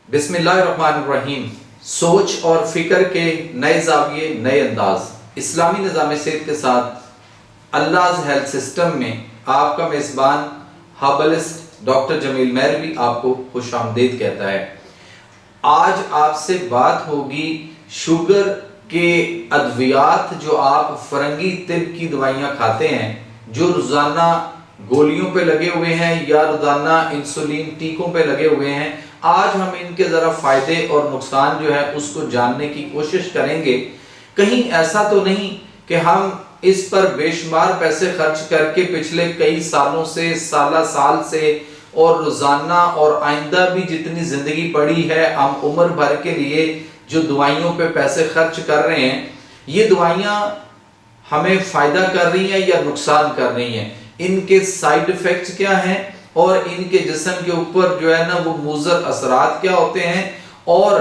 बिस्मिल्लाहिर्रहमानिर्रहीम। सोच और फिक्र के नए जाविये, नए अंदाज। इस्लामी निज़ाम सेहत के साथ अल्लाह हेल्थ सिस्टम में आपका मेज़बान हर्बलिस्ट डॉक्टर जमील मेहरवी आपको खुशामदीद कहता है। आज आपसे बात होगी शुगर के अद्वियात जो आप फरंगी तिब की दवाइयाँ खाते हैं, जो रोज़ाना गोलियों पे लगे हुए हैं या रोज़ाना इंसुलिन टीकों पे लगे हुए हैं। आज हम इनके ज़रा फ़ायदे और नुकसान जो है उसको जानने की कोशिश करेंगे। कहीं ऐसा तो नहीं कि हम इस पर बेशुमार पैसे खर्च करके पिछले कई सालों से साल से और रोज़ाना और आइंदा भी जितनी ज़िंदगी पड़ी है हम उम्र भर के लिए जो दवाइयों पे पैसे खर्च कर रहे हैं, ये दवाइयाँ हमें फ़ायदा कर रही हैं या नुकसान कर रही हैं, इनके साइड इफ़ेक्ट्स क्या हैं और इनके जिस्म के ऊपर जो है ना वो मुज़र असरात क्या होते हैं, और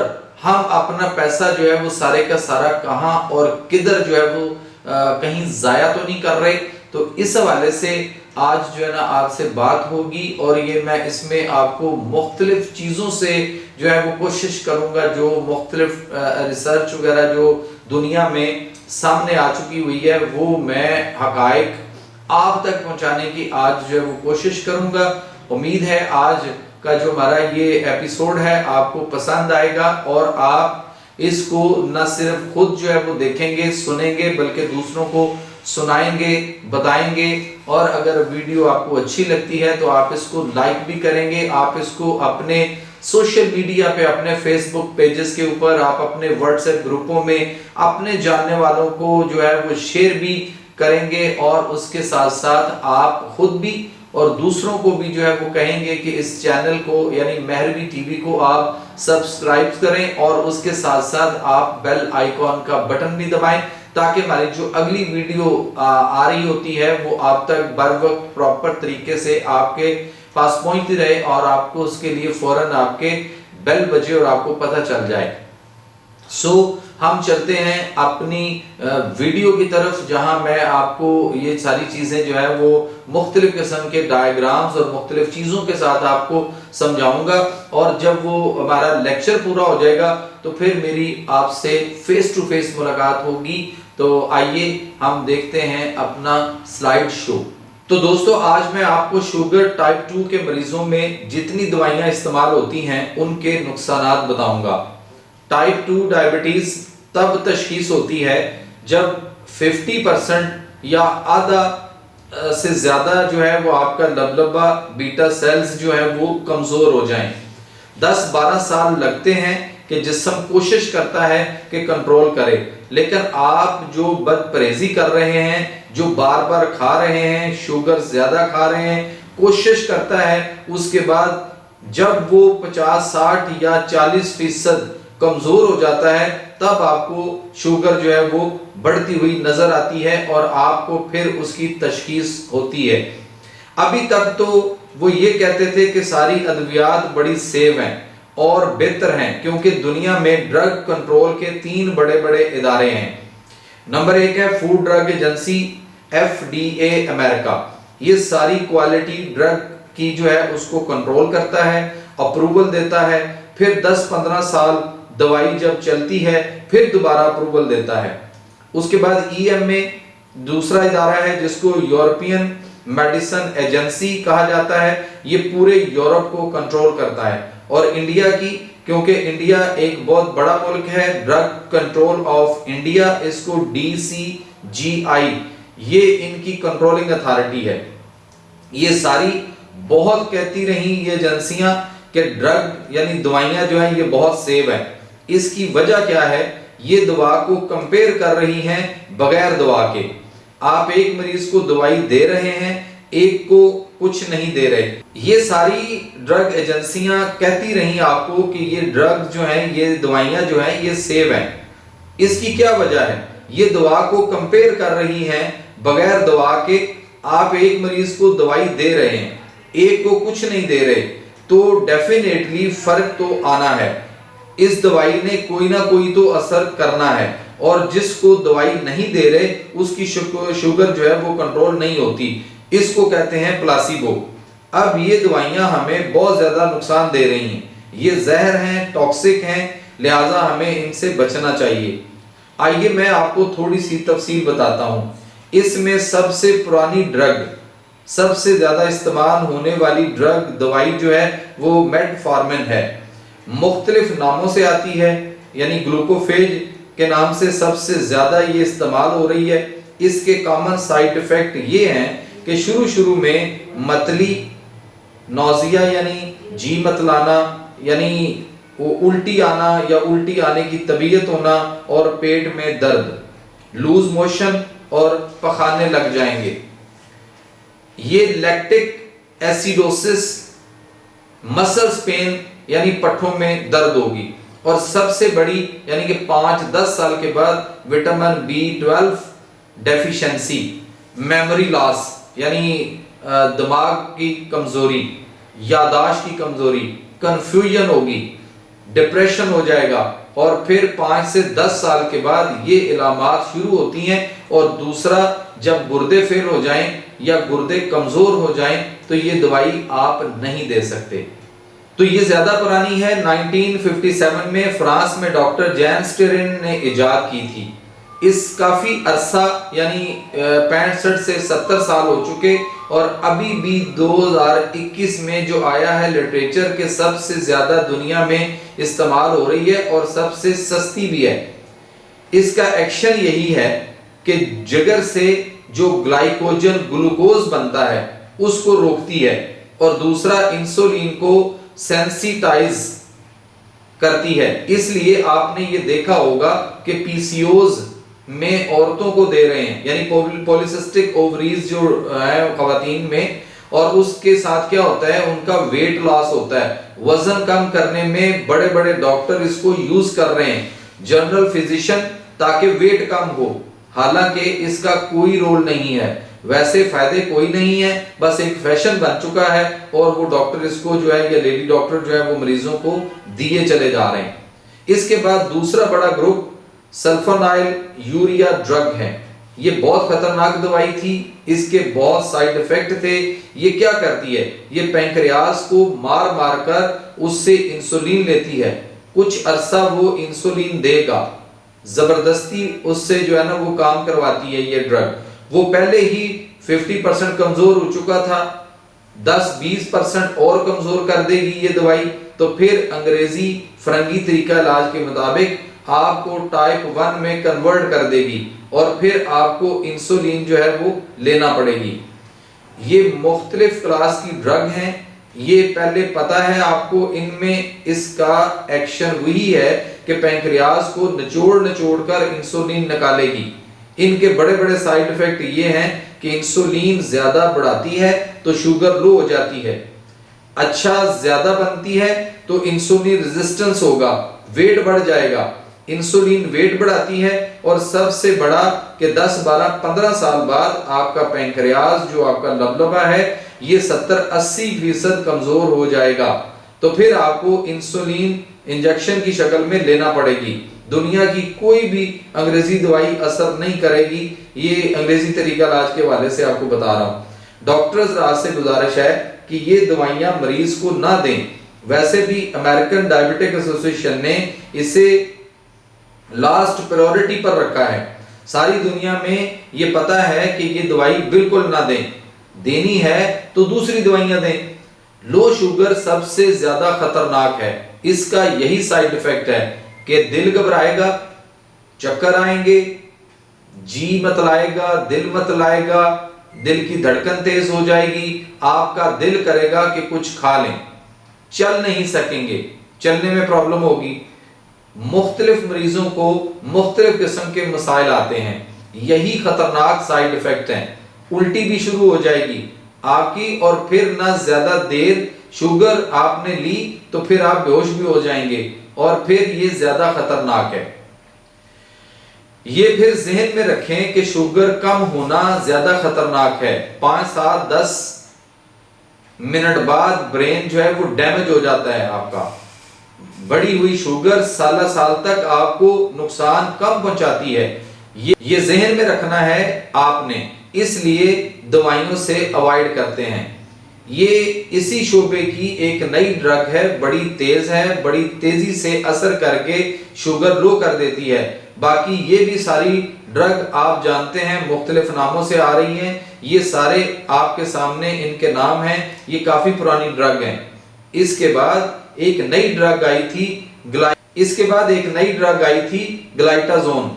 हम अपना पैसा जो है वो सारे का सारा कहाँ और किधर जो है वो कहीं ज़ाया तो नहीं कर रहे। तो इस हवाले से आज जो है ना आपसे बात होगी और ये मैं इसमें आपको मुख्तलिफ चीज़ों से जो है वो कोशिश करूँगा, जो मुख्तलिफ रिसर्च वगैरह जो दुनिया में सामने आ चुकी हुई है वो मैं हक़ाइक़ आप तक पहुंचाने की आज जो है वो कोशिश करूंगा। उम्मीद है आज का जो हमारा ये एपिसोड है आपको पसंद आएगा और आप इसको न सिर्फ खुद जो है वो देखेंगे सुनेंगे बल्कि दूसरों को सुनाएंगे, बताएंगे। और अगर वीडियो आपको अच्छी लगती है तो आप इसको लाइक भी करेंगे, आप इसको अपने सोशल मीडिया पे, अपने फेसबुक पेजेस के ऊपर, आप अपने व्हाट्सएप ग्रुपों में अपने जानने वालों को जो है वो शेयर भी करेंगे और उसके साथ साथ आप खुद भी और दूसरों को भी जो है वो कहेंगे कि इस चैनल को यानी मेहरवी टीवी को आप सब्सक्राइब करें और उसके साथ साथ आप बेल आइकॉन का बटन भी दबाएं ताकि हमारी जो अगली वीडियो आ रही होती है वो आप तक बर वक्त प्रॉपर तरीके से आपके पास पहुंचती रहे और आपको उसके लिए फौरन आपके बेल बजे और आपको पता चल जाए। हम चलते हैं अपनी वीडियो की तरफ, जहां मैं आपको ये सारी चीजें जो है वो मुख्तलिफ किस्म के डायग्राम्स और मुख्तलिफ चीजों के साथ आपको समझाऊंगा। और जब वो हमारा लेक्चर पूरा हो जाएगा तो फिर मेरी आपसे फेस टू फेस मुलाकात होगी। तो आइए हम देखते हैं अपना स्लाइड शो। तो दोस्तों आज मैं आपको शुगर टाइप 2 के मरीजों में जितनी दवाइयां इस्तेमाल होती हैं उनके नुकसानात बताऊंगा। टाइप 2 डायबिटीज तब तशखीस होती है जब 50% या आधा से ज्यादा जो है वो आपका लबलबा बीटा सेल्स जो है वो कमजोर हो जाएं। 10-12 साल लगते हैं कि जिस्म कोशिश करता है कि कंट्रोल करे, लेकिन आप जो बदपरहेजी कर रहे हैं, जो बार बार खा रहे हैं, शुगर ज्यादा खा रहे हैं, कोशिश करता है, उसके बाद जब वो 50-60 या 40% कमजोर हो जाता है तब आपको शुगर जो है वो बढ़ती हुई नजर आती है और आपको फिर उसकी तशखीस होती है। अभी तक तो वो ये कहते थे कि सारी अद्वियात बड़ी सेफ हैं और बेहतर हैं क्योंकि दुनिया में ड्रग कंट्रोल के 3 बड़े बड़े इदारे हैं। नंबर 1 है food drug agency FDA America. ये सारी क्वालिटी ड्रग की जो है उसको कंट्रोल करता है, अप्रूवल देता है, फिर 10-15 साल दवाई जब चलती है फिर दोबारा अप्रूवल देता है। उसके बाद EMA दूसरा इदारा है जिसको यूरोपियन मेडिसिन एजेंसी कहा जाता है, ये पूरे यूरोप को कंट्रोल करता है। और इंडिया की, क्योंकि इंडिया एक बहुत बड़ा मुल्क है, ड्रग कंट्रोल ऑफ इंडिया, इसको DCGI ये इनकी कंट्रोलिंग अथॉरिटी है। ये सारी बहुत कहती रही ये एजेंसियां कि ड्रग यानी दवाइयां जो हैं ये बहुत सेफ है। इसकी वजह क्या है? ये दवा को कंपेयर कर रही हैं बगैर दवा के। आप एक मरीज को दवाई दे रहे हैं, एक को कुछ नहीं दे रहे। ये सारी ड्रग एजेंसियां कहती रही आपको कि ये ड्रग जो है, ये दवाइयां जो हैं ये सेफ हैं। इसकी क्या वजह है? ये दवा को कंपेयर कर रही हैं बगैर दवा के। आप एक मरीज को दवाई दे रहे हैं, एक को कुछ नहीं दे रहे, तो डेफिनेटली फर्क तो आना है। इस दवाई ने कोई ना कोई तो असर करना है और जिसको दवाई नहीं दे रहे उसकी शुगर जो है वो कंट्रोल नहीं होती। इसको कहते हैं प्लासिबो। अब ये दवाइयां हमें बहुत ज्यादा नुकसान दे रही हैं। ये जहर हैं, टॉक्सिक हैं, लिहाजा हमें इनसे बचना चाहिए। आइए मैं आपको थोड़ी सी तफसील बताता हूँ। इसमें सबसे पुरानी ड्रग, सबसे ज्यादा इस्तेमाल होने वाली ड्रग दवाई जो है वो मेटफॉर्मिन है। मुख्तलिफ नामों से आती है, यानी ग्लूकोफेज के नाम से सबसे ज्यादा ये इस्तेमाल हो रही है। इसके कॉमन साइड इफेक्ट ये हैं कि शुरू में मतली, नौजिया यानी जी मतलाना, यानी वो उल्टी आना या उल्टी आने की तबीयत होना, और पेट में दर्द, लूज मोशन और पखाने लग जाएंगे। ये लैक्टिक एसिडोसिस, मसल्स पेन यानी पट्ठों में दर्द होगी, और सबसे बड़ी यानी कि 5-10 साल के बाद vitamin B12 deficiency, memory loss यानी दिमाग की कमजोरी, यादाश्त की कमजोरी, कंफ्यूजन होगी, डिप्रेशन हो जाएगा, और फिर 5 से 10 साल के बाद ये इलामात शुरू होती हैं। और दूसरा, जब गुर्दे फेल हो जाएं या गुर्दे कमजोर हो जाएं तो ये दवाई आप नहीं दे सकते। तो ये ज्यादा पुरानी है। 1957 में फ्रांस में डॉक्टर जैन स्टेरिन ने इजाद की थी। इस काफी अरसा यानी 65 से 70 साल हो चुके, और अभी भी 2021 में जो आया है लिटरेचर के सबसे ज्यादा दुनिया में इस्तेमाल हो रही है और सबसे सस्ती भी है। इसका एक्शन यही है कि जिगर से जो ग्लाइकोजन ग्लूकोज बनता है उसको रोकती है, और दूसरा इंसुलिन को सेंसिटाइज करती है। इसलिए आपने ये देखा होगा कि पीसीओज में औरतों को दे रहे हैं, यानी पॉलिसिस्टिक ओवरीज जो है खवातीन में, और उसके साथ क्या होता है, उनका वेट लॉस होता है। वजन कम करने में बड़े बड़े डॉक्टर इसको यूज कर रहे हैं, जनरल फिजिशियन, ताकि वेट कम हो। हालांकि इसका कोई रोल नहीं है, वैसे फायदे कोई नहीं है, बस एक फैशन बन चुका है, और वो डॉक्टर इसको जो है, या लेडी डॉक्टर जो है वो मरीजों को दिए चले जा रहे हैं। इसके बाद दूसरा बड़ा ग्रुप सल्फोनाइल यूरिया ड्रग है। ये बहुत खतरनाक दवाई थी, इसके बहुत साइड इफेक्ट थे। ये क्या करती है, ये पैंक्रियास को मार मार कर उससे इंसुलिन लेती है। कुछ अरसा वो इंसुलिन देगा, जबरदस्ती उससे जो है ना वो काम करवाती है ये ड्रग। वो पहले ही 50% कमजोर हो चुका था, 10-20% और कमजोर कर देगी ये दवाई। तो फिर अंग्रेजी फरंगी तरीका इलाज के मुताबिक आपको टाइप 1 में कन्वर्ट कर देगी, और फिर आपको इंसुलिन जो है वो लेना पड़ेगी। ये मुख्तलिफ क्लास की ड्रग हैं, ये पहले पता है आपको। इनमें इसका एक्शन वही है कि पैंक्रियास को निचोड़ कर इंसुलिन निकालेगी। इनके बड़े बड़े साइड इफेक्ट ये हैं कि इंसुलिन ज्यादा बढ़ाती है तो शुगर लो हो जाती है, अच्छा ज्यादा बनती है तो इंसुलिन रेजिस्टेंस होगा, वेट बढ़ जाएगा। इंसुलिन वेट बढ़ाती है, और सबसे बड़ा कि 10, 12, 15 साल बाद आपका पैंक्रियास जो आपका लबलबा है ये 70-80% कमजोर हो जाएगा। तो फिर आपको इंसुलिन इंजेक्शन की शक्ल में लेना पड़ेगी। दुनिया की कोई भी अंग्रेजी दवाई असर नहीं करेगी। ये अंग्रेजी तरीका इलाज के हवाले से आपको बता रहा हूं। डॉक्टर्स राज से गुजारिश है कि ये दवाइयां मरीज को ना दें। वैसे भी अमेरिकन डायबिटिक एसोसिएशन ने इसे लास्ट प्रायोरिटी पर रखा है। सारी दुनिया में ये पता है कि ये दवाई बिल्कुल ना दें, देनी है तो दूसरी दवाइयां दें। लो शुगर सबसे ज्यादा खतरनाक है। इसका यही साइड इफेक्ट है कि दिल घबराएगा, चक्कर आएंगे, जी मतलाएगा, दिल मतलाएगा, दिल की धड़कन तेज हो जाएगी, आपका दिल करेगा कि कुछ खा लें, चल नहीं सकेंगे, चलने में प्रॉब्लम होगी। मुख्तलिफ मरीजों को मुख्तलिफ किस्म के मसाइल आते हैं, यही खतरनाक साइड इफेक्ट हैं। उल्टी भी शुरू हो जाएगी आपकी, और फिर ना ज्यादा देर शुगर आपने ली तो फिर आप बेहोश भी हो जाएंगे, और फिर ये ज्यादा खतरनाक है। ये फिर जहन में रखें कि शुगर कम होना ज्यादा खतरनाक है। 5, 7, 10 मिनट बाद ब्रेन जो है वो डैमेज हो जाता है आपका। बढ़ी हुई शुगर साल तक आपको नुकसान कम पहुंचाती है, ये जहन में रखना है आपने, इसलिए दवाइयों से अवॉइड करते हैं। ये इसी शोबे की एक नई ड्रग है, बड़ी तेज है, बड़ी तेजी से असर करके शुगर लो कर देती है। बाकी ये भी सारी ड्रग आप जानते हैं मुख्तलिफ नामों से आ रही हैं, ये सारे आपके सामने इनके नाम हैं, ये काफी पुरानी ड्रग हैं। इसके बाद एक नई ड्रग आई थी ग्लाइटाजोन,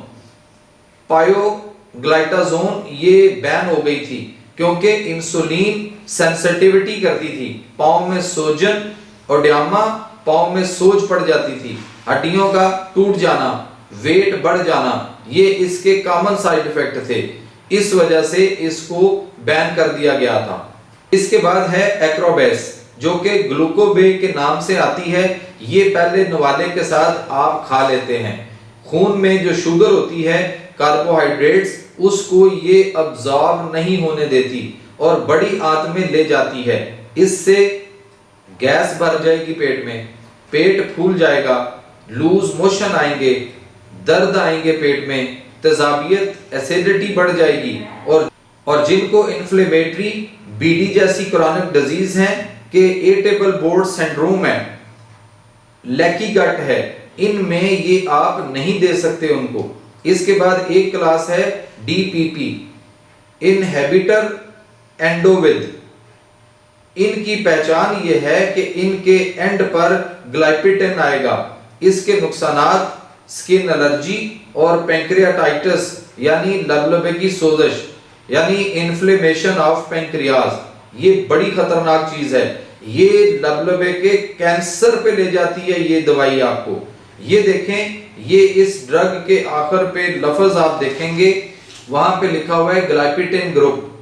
पायोग्लाइटाजोन, ये बैन हो गई थी क्योंकि इंसुलिन सेंसिटिविटी करती थी, पाँव में सूजन, ओडियामा, पाँव में सोज पड़ जाती थी, हड्डियों का टूट जाना, वेट बढ़ जाना, ये इसके कॉमन साइड इफेक्ट थे। इस वजह से इसको बैन कर दिया गया था। इसके बाद है एक्रोबेस, जो कि ग्लूकोबे के नाम से आती है। ये पहले नवाले के साथ आप खा लेते हैं। खून में जो शुगर होती है, कार्बोहाइड्रेट्स, उसको ये अब्जॉर्ब नहीं होने देती और बड़ी आंत में ले जाती है। इससे गैस भर जाएगी पेट में, पेट फूल जाएगा, लूज मोशन आएंगे, दर्द आएंगे पेट में, तेजाबियत, एसिडिटी बढ़ जाएगी। और जिनको इन्फ्लेमेटरी बीडी जैसी क्रॉनिक डिजीज है कि इरिटेबल बाउल सिंड्रोम है, लैकी गट है, इनमें ये आप नहीं दे सकते उनको। इसके बाद एक क्लास है डीपीपी, इनहिबिटर एंडोविद। इनकी पहचान ये है कि इनके एंड पर ग्लाइपिटेन आएगा। इसके नुकसानात स्किन एलर्जी और पैंक्रियाटाइटिस यानी लबलबे की सोजश यानी इन्फ्लेमेशन ऑफ पैंक्रियाज, ये बड़ी खतरनाक चीज है। ये लबलबे के कैंसर पे ले जाती है ये दवाई आपको। ये देखें, ये इस ड्रग के आखिर पे लफ्ज आप देखेंगे, वहां पे लिखा हुआ है ग्लाइपिटेन ग्रुप।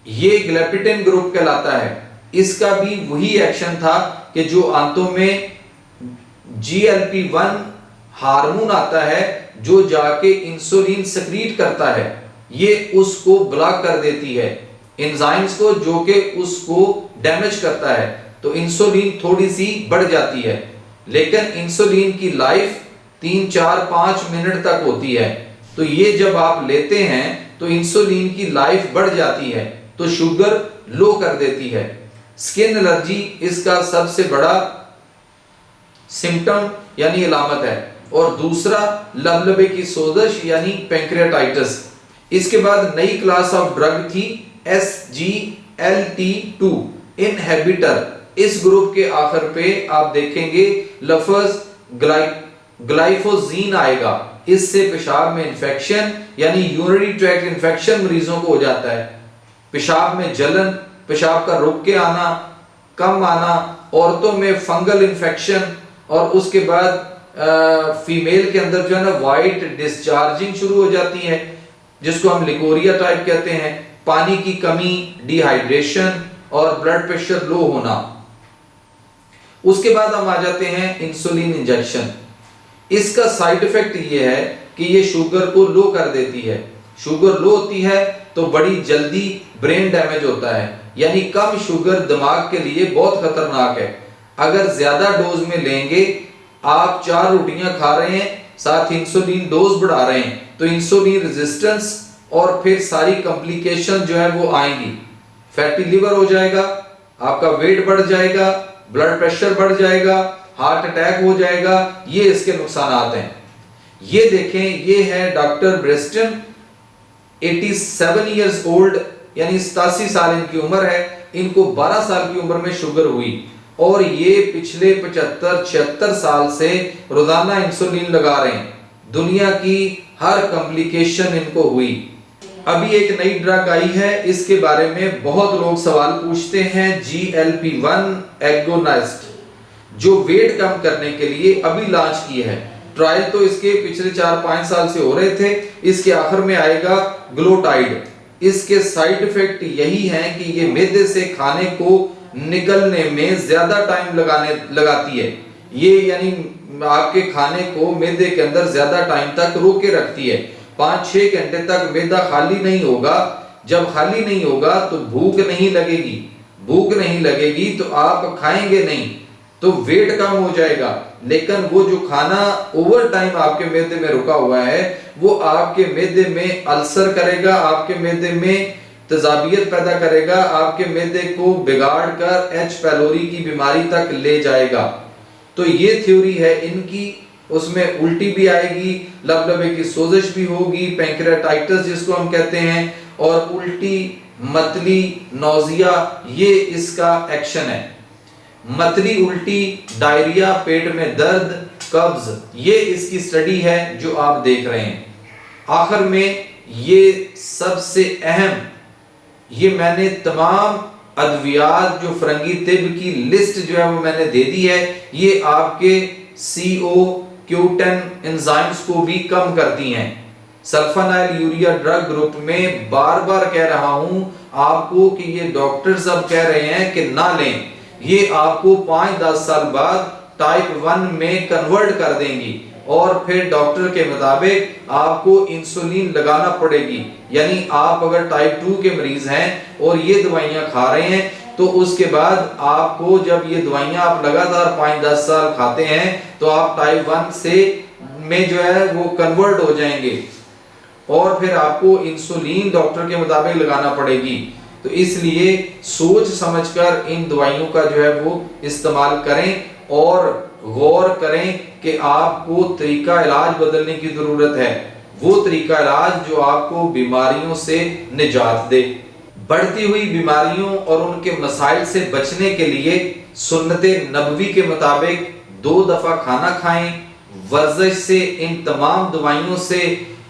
ये ग्लाइपिटेन ग्रुप कहलाता है। इसका भी वही एक्शन था कि जो आंतों में GLP-1 हार्मोन आता है जो जाके इंसुलिन सक्रीट करता है, ये उसको ब्लॉक कर देती है, एंजाइम्स को, जो कि उसको डैमेज करता है, तो इंसुलिन थोड़ी सी बढ़ जाती है। लेकिन इंसुलिन की लाइफ 3, 4, 5 मिनट तक होती है। तो ये जब आप लेते हैं तो इंसुलिन की लाइफ बढ़ जाती है, तो शुगर लो कर देती है। स्किन एलर्जी इसका सबसे बड़ा सिम्टम यानी अलामत है। और दूसरा लबलबे की सोजश यानी पैंक्रियाटाइटिस। इसके बाद नई क्लास ऑफ ड्रग थी SGLT2 इनहिबिटर। इस ग्रुप के आखिर पे आप देखेंगे लफ्ज ग्लाइफोजीन आएगा। इससे पेशाब में इंफेक्शन यानी यूरिनरी ट्रैक्ट इंफेक्शन मरीजों को हो जाता है। पेशाब में जलन, पेशाब का रुक के आना, कम आना, औरतों में फंगल इंफेक्शन, और उसके बाद फीमेल के अंदर जो है ना वाइट डिस्चार्जिंग शुरू हो जाती है, जिसको हम लिकोरिया टाइप कहते हैं। पानी की कमी, डिहाइड्रेशन और ब्लड प्रेशर लो होना। उसके बाद हम आ जाते हैं इंसुलिन इंजेक्शन। इसका साइड इफेक्ट ये है कि ये शुगर को लो कर देती है। शुगर लो होती है तो बड़ी जल्दी ब्रेन डैमेज होता है, यानी कम शुगर दिमाग के लिए बहुत खतरनाक है। अगर ज्यादा डोज में लेंगे, आप 4 रोटियां खा रहे हैं, साथ इंसुलिन डोज बढ़ा रहे हैं, तो इंसुलिन रेजिस्टेंस और फिर सारी कॉम्प्लिकेशन जो है वो आएंगी। फैटी लिवर हो जाएगा, आपका वेट बढ़ जाएगा, ब्लड प्रेशर बढ़ जाएगा, हार्ट अटैक हो जाएगा। ये इसके नुकसानात हैं। ये देखें, ये है डॉक्टर ब्रेस्टन, 87 इयर्स ओल्ड, यानी 87 साल इनकी उम्र है। इनको 12 साल की उम्र में शुगर हुई और ये पिछले 75-76 साल से रोजाना इंसुलिन लगा रहे हैं। दुनिया की हर कॉम्प्लिकेशन इनको हुई। अभी एक नई ड्रग आई है, इसके बारे में बहुत लोग सवाल पूछते हैं, GLP-1 एगोनिस्ट, जो वेट कम करने के लिए अभी लॉन्च की है। ट्रायल तो इसके पिछले 4-5 साल से हो रहे थे। इसके आखिर में आएगा ग्लोटाइड। इसके साइड इफेक्ट यही हैं कि ये मैदे से खाने को निकलने में ज्यादा टाइम लगाती है। ये यानी आपके खाने को मैदे के अंदर ज्यादा टाइम तक रोके रखती है। 5-6 घंटे तक मैदा खाली नहीं होगा। जब खाली नहीं होगा तो भूख नहीं लगेगी। भूख नहीं लगेगी तो आप खाएंगे नहीं, तो वेट कम हो जाएगा। लेकिन वो जो खाना ओवर टाइम आपके मैदे में रुका हुआ है, वो आपके मैदे में अल्सर करेगा, आपके मैदे में तेजाबियत पैदा करेगा, आपके मैदे को बिगाड़ कर एच पैलोरी की बीमारी तक ले जाएगा। तो ये थ्योरी है इनकी, उसमें उल्टी भी आएगी, लबलबे की सोजिश भी होगी, पैंक्रियाटाइटिस जिसको हम कहते हैं, और उल्टी, मतली, नौजिया, ये इसका एक्शन है। मतली, उल्टी, डायरिया, पेट में दर्द, कब्ज, ये इसकी स्टडी है जो आप देख रहे हैं। आखिर में ये सबसे अहम, ये मैंने तमाम अद्वियात जो फरंगी तिब की लिस्ट जो है वो मैंने दे दी है, ये आपके CO-Q10 एंजाइम्स को भी कम करती हैं। सल्फानाइल यूरिया ड्रग ग्रुप में बार बार कह रहा हूं आपको कि ये डॉक्टर्स अब कह रहे हैं कि ना लें, ये आपको 5-10 साल बाद टाइप 1 में कन्वर्ट कर देंगी और फिर डॉक्टर के मुताबिक आपको इंसुलिन लगाना पड़ेगी। यानी आप अगर टाइप 2 के मरीज हैं और ये दवाइयां खा रहे हैं तो उसके बाद आपको जब ये दवाइयां आप लगातार 5-10 साल खाते हैं तो आप टाइप 1 से में जो है वो कन्वर्ट हो जाएंगे और फिर आपको इंसुलिन डॉक्टर के मुताबिक लगाना पड़ेगी। तो इसलिए सोच समझकर इन दवाइयों का जो है वो इस्तेमाल करें और गौर करें कि आपको तरीका इलाज बदलने की जरूरत है, वो तरीका इलाज जो आपको बीमारियों से निजात दे। बढ़ती हुई बीमारियों और उनके मसाइल से बचने के लिए सुन्नते नबवी के मुताबिक 2 दफा खाना खाएं, वर्जिश से इन तमाम दवाइयों से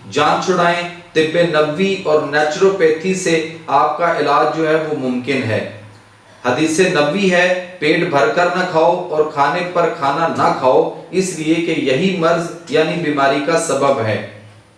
जान छुड़ाएं। तिब्बे नबवी और नेचुरोपैथी से आपका इलाज जो है वो मुमकिन है। हदीस नबवी है, पेट भरकर ना खाओ और खाने पर खाना ना खाओ, इसलिए कि यही मर्ज यानी बीमारी का सबब है।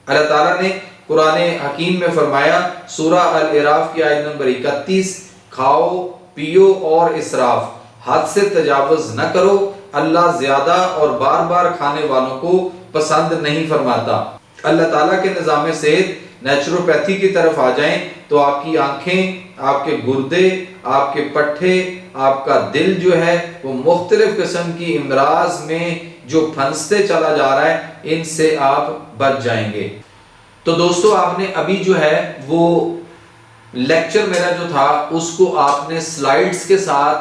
अल्लाह ताला ने कुरान हकीम में फरमाया, सूरह अल-इराफ की आयत नंबर 31, खाओ पियो और इसराफ, हद से तजावुज न करो, अल्लाह ज्यादा और बार बार खाने वालों को पसंद नहीं फरमाता। अल्लाह ताला के निज़ाम सेहत नेचुरोपैथी की तरफ आ जाएं तो आपकी आंखें, आपके गुर्दे, आपके पट्टे, आपका दिल जो है वो मुख्तलिफ किस्म की इमराज में जो फंसते चला जा रहा है, इनसे आप बच जाएंगे। तो दोस्तों, आपने अभी जो है वो लेक्चर मेरा जो था उसको आपने स्लाइड्स के साथ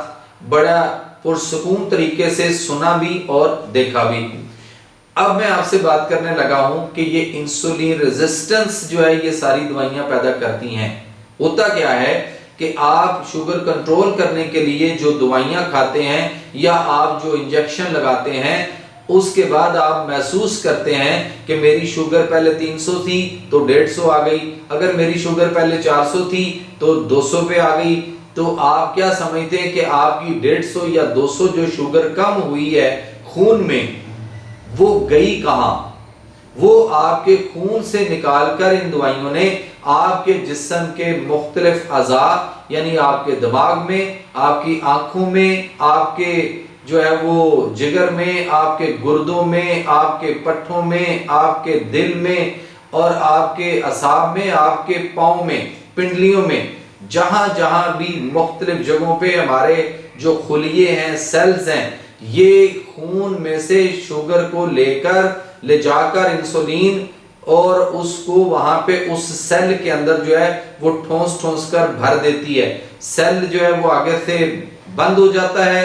बड़ा पुरसुकून तरीके से सुना भी और देखा भी। अब मैं आपसे बात करने लगा हूं कि ये इंसुलिन रेजिस्टेंस जो है ये सारी दवाइयां पैदा करती हैं। होता क्या है कि आप शुगर कंट्रोल करने के लिए जो दवाइयां खाते हैं या आप जो इंजेक्शन लगाते हैं, उसके बाद आप महसूस करते हैं कि मेरी शुगर पहले 300 थी तो 150 आ गई, अगर मेरी शुगर पहले 400 थी तो 200 पे आ गई। तो आप क्या समझते हैं कि आपकी 150 या 200 जो शुगर कम हुई है खून में, वो गई कहां? वो आपके खून से निकालकर इन दवाइयों ने आपके जिस्म के मुख्तलिफ अज़ा यानी आपके दिमाग में, आपकी आंखों में, आपके जो है वो जिगर में, आपके गुर्दों में, आपके पट्ठों में, आपके दिल में और आपके असाब में, आपके पाँव में, पिंडलियों में, जहां जहां भी मुख्तलिफ जगहों पे हमारे जो खुलिये हैं, सेल्स हैं, ये खून में से शुगर को लेकर ले जाकर इंसुलिन और उसको वहां पे उस सेल के अंदर जो है वो ठोंस ठोंस कर भर देती है। सेल जो है वो आगे से बंद हो जाता है,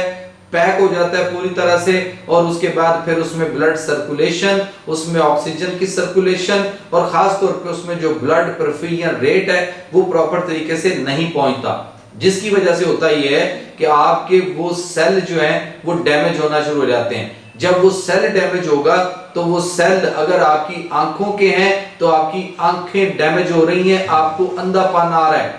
पैक हो जाता है पूरी तरह से, और उसके बाद फिर उसमें ब्लड सर्कुलेशन, उसमें ऑक्सीजन की सर्कुलेशन और खास तौर पे उसमें जो ब्लड परफ्यूजन रेट है वो प्रॉपर तरीके से नहीं पहुंचता, जिसकी वजह से होता यह है कि आपके वो सेल जो है वो डैमेज होना शुरू हो जाते हैं। जब वो सेल डैमेज होगा तो वो सेल अगर आपकी आंखों के हैं तो आपकी आंखें डैमेज हो रही हैं, आपको अंधापन आ रहा है,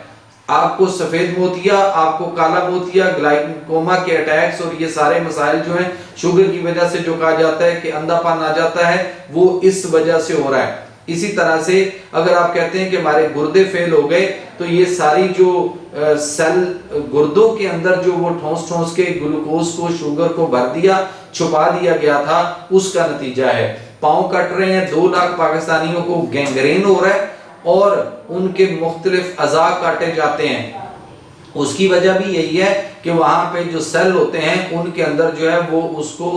आपको सफेद मोतिया, आपको काला मोतिया, ग्लाइकोमा के अटैक्स और ये सारे मसाइल जो हैं शुगर की वजह से जो कहा जाता है कि अंधापन आ जाता है, वो इस वजह से हो रहा है। इसी तरह से अगर आप कहते हैं कि हमारे गुर्दे फेल हो गए, तो ये सारी जो सेल गुर्दों के अंदर जो वो ठोंस ठोंस के ग्लूकोज को, शुगर को भर दिया, छुपा दिया गया था, उसका नतीजा है। पांव कट रहे हैं, 2 लाख पाकिस्तानियों को गैंग्रेन हो रहा है और उनके मुख्तलिफ अज़ा काटे जाते हैं। उसकी वजह भी यही है कि वहां पे जो सेल होते हैं उनके अंदर जो है वो उसको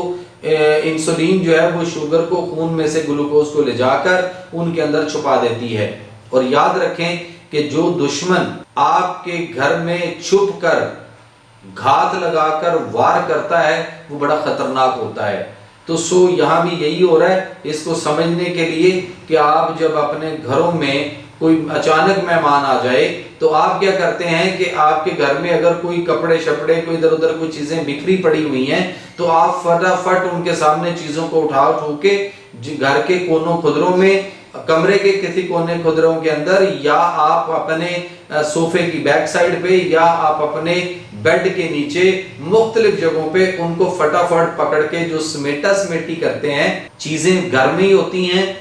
इंसुलिन जो है वो शुगर को खून में से ग्लूकोज को ले जाकर उनके अंदर छुपा देती है। और याद रखें कि जो दुश्मन आपके घर में छुप कर घात लगाकर वार करता है वो बड़ा खतरनाक होता है। तो यहाँ भी यही हो रहा है, इसको समझने के लिए कि आप जब अपने घरों में कोई अचानक मेहमान आ जाए तो आप क्या करते हैं कि आपके घर में अगर कोई कपड़े शपड़े कोई इधर उधर कोई चीजें बिखरी पड़ी हुई हैं तो आप फटाफट उनके सामने चीजों को उठा के घर के कोनों खुदरों में, कमरे के किसी कोने खुदरों के अंदर, या आप अपने सोफे की बैक साइड पे, या आप अपने बेड के नीचे मुख्तलिफ जगहों पे उनको फटाफट पकड़ के जो समेटा समेटी करते हैं, चीजें घर में ही होती हैं,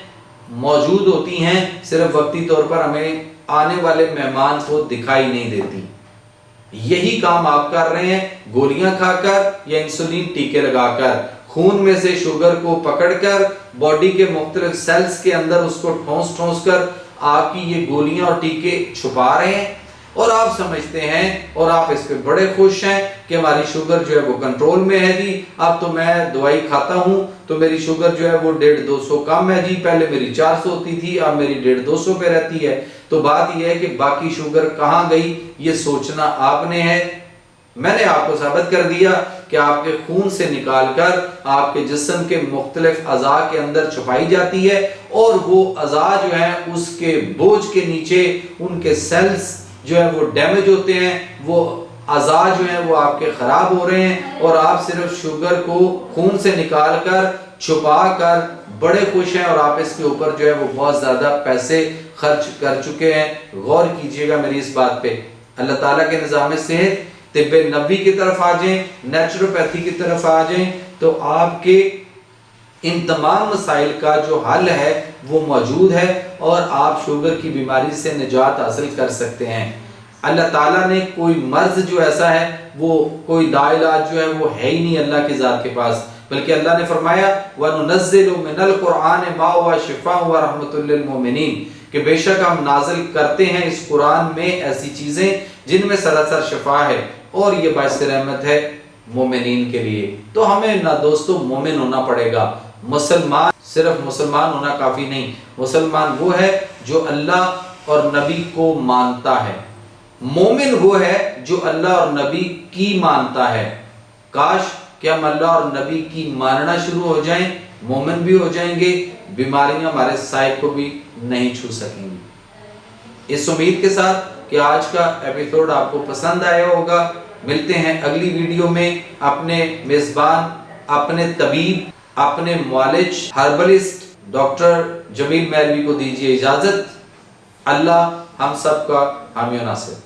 मौजूद होती हैं, सिर्फ वक्ती तौर पर हमें आने वाले मेहमान को दिखाई नहीं देती। यही काम आप कर रहे हैं गोलियां खाकर या इंसुलिन टीके लगाकर, खून में से शुगर को पकड़कर बॉडी के मुख्तलिफ सेल्स के अंदर उसको ठोस ठोस कर आपकी ये गोलियां और टीके छुपा रहे हैं, और आप समझते हैं और आप इस पे बड़े खुश हैं कि हमारी शुगर जो है वो कंट्रोल में है जी। अब तो मैं दवाई खाता हूं तो मेरी शुगर जो है वो 150-200 कम है जी, पहले मेरी 400 होती थी, अब मेरी 150-200 पे रहती है। तो बात यह है कि बाकी शुगर कहां गई, ये सोचना आपने है। मैंने आपको साबित कर दिया कि आपके खून से निकालकर आपके जिस्म के मुख्तलिफ अज़ा के अंदर छुपाई जाती है, और वो अज़ा जो है उसके बोझ के नीचे उनके सेल्स जो है वो डैमेज होते हैं, वो अज़ा जो है वो आपके खराब हो रहे हैं, और आप सिर्फ शुगर को खून से निकाल कर छुपा कर बड़े खुश हैं, और आप इसके ऊपर जो है वो बहुत ज्यादा पैसे खर्च कर चुके हैं। गौर कीजिएगा मेरी इस बात पे। अल्लाह ताला के निज़ाम सेहत तिब्बे नबी की तरफ आ जाएं, नेचुरोपैथी की तरफ आ जाएं, तो आपके इन तमाम मसाइल का जो हल है वो मौजूद है, और आप शुगर की बीमारी से निजात हासिल कर सकते हैं। अल्लाह ताला ने कोई मर्ज जो ऐसा है वो कोई दाइलाज जो है वो है ही नहीं अल्लाह की ज़ात के पास, बल्कि अल्लाह ने फरमाया वनुनज़्ज़िलु मिनल कुरान मा हुवा शिफ़ाअ व रहमतुल लिल मोमिनीन, कि बेशक हम नाजिल करते हैं इस कुरान में ऐसी चीजें जिनमें सरासर शिफा है और ये बाइस रहमत है मोमिनीन के लिए। तो हमें ना दोस्तों मोमिन होना पड़ेगा। मुसलमान सिर्फ मुसलमान होना काफी नहीं, मुसलमान वो है जो अल्लाह और नबी को मानता है। मोमिन वो है जो अल्लाह और नबी की मानता है। काश कि हम अल्लाह और नबी की मानना शुरू हो जाएं, मोमिन भी हो जाएंगे, बीमारियां हमारे साहिब को भी नहीं छू सकेंगी। इस उम्मीद के साथ कि आज का एपिसोड आपको पसंद आया होगा। मिलते हैं अगली वीडियो में। अपने मेजबान, अपने तबीब, अपने मुआलिज हर्बलिस्ट डॉक्टर जमील मौलवी को दीजिए इजाजत। अल्लाह हम सब का हामी नासिर।